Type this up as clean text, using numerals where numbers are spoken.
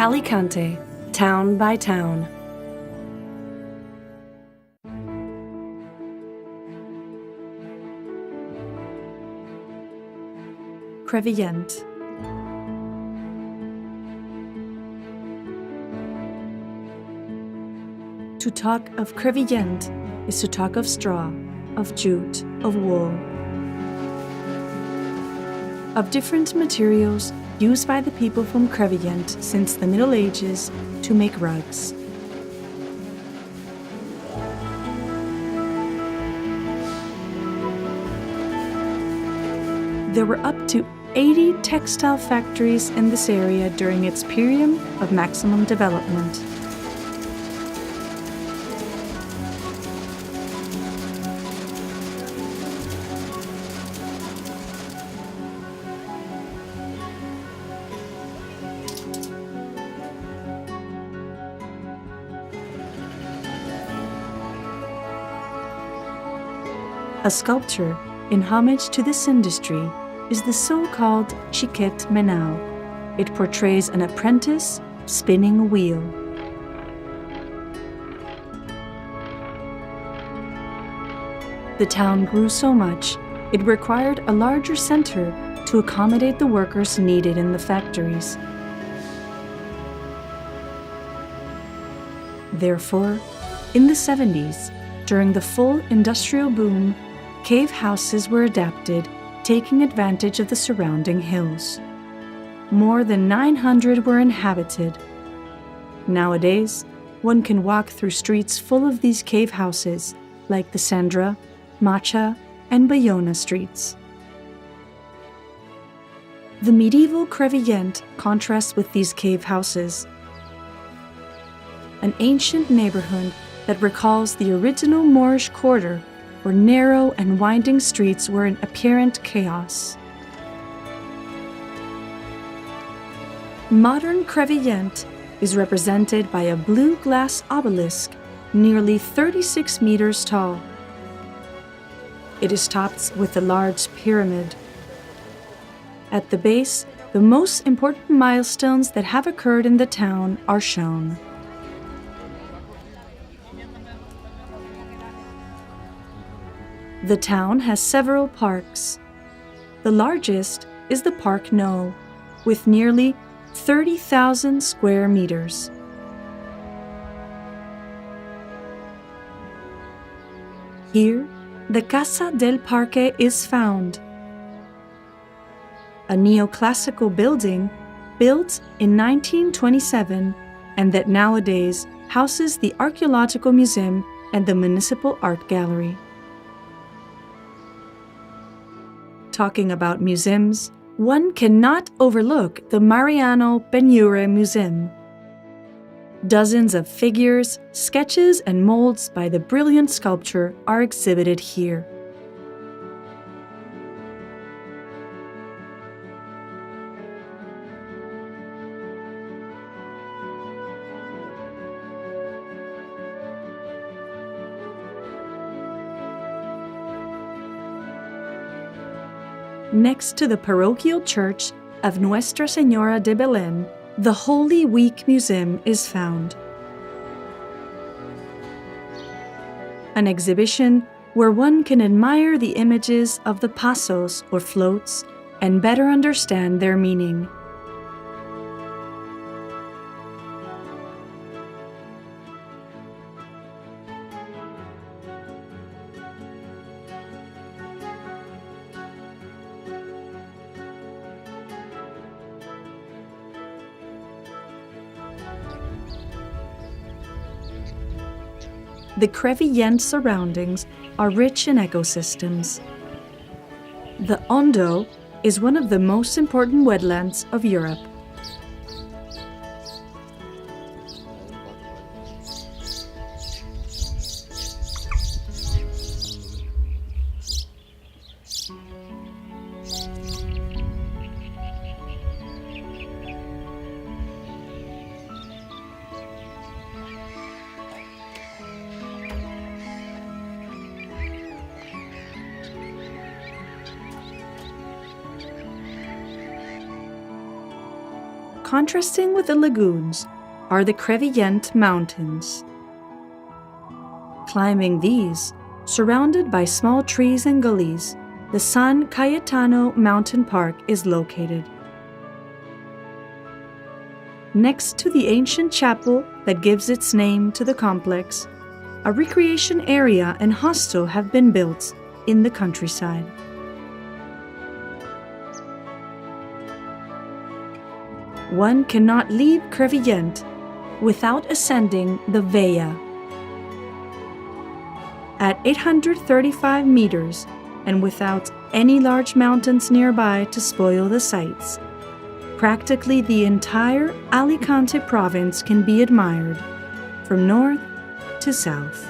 Alicante, town by town. Crevillent. To talk of Crevillent is to talk of straw, of jute, of wool, of different materials used by the people from Crevillent since the Middle Ages to make rugs. There were up to 80 textile factories in this area during its period of maximum development. A sculpture in homage to this industry is the so-called chiquette menau. It portrays an apprentice spinning a wheel. The town grew so much, it required a larger center to accommodate the workers needed in the factories. Therefore, in the 70s, during the full industrial boom, cave houses were adapted, taking advantage of the surrounding hills. More than 900 were inhabited. Nowadays, one can walk through streets full of these cave houses, like the Sandra, Macha, and Bayona streets. The medieval Crevillent contrasts with these cave houses. An ancient neighborhood that recalls the original Moorish quarter, where narrow and winding streets were in apparent chaos. Modern Crevillent is represented by a blue glass obelisk nearly 36 meters tall. It is topped with a large pyramid. At the base, the most important milestones that have occurred in the town are shown. The town has several parks. The largest is the Park No, with nearly 30,000 square meters. Here, the Casa del Parque is found, a neoclassical building built in 1927 and that nowadays houses the Archaeological Museum and the Municipal Art Gallery. Talking about museums, one cannot overlook the Mariano Penury Museum. Dozens of figures, sketches, and molds by the brilliant sculptor are exhibited here. Next to the parochial church of Nuestra Señora de Belén, the Holy Week Museum is found. An exhibition where one can admire the images of the pasos or floats and better understand their meaning. The Crevillent surroundings are rich in ecosystems. The Hondo is one of the most important wetlands of Europe. contrasting with the lagoons are the Crevillent Mountains. Climbing these, surrounded by small trees and gullies, the San Cayetano Mountain Park is located. Next to the ancient chapel that gives its name to the complex, a recreation area and hostel have been built in the countryside. One cannot leave Crevillent without ascending the Vella. At 835 meters, and without any large mountains nearby to spoil the sights, practically the entire Alicante province can be admired from north to south.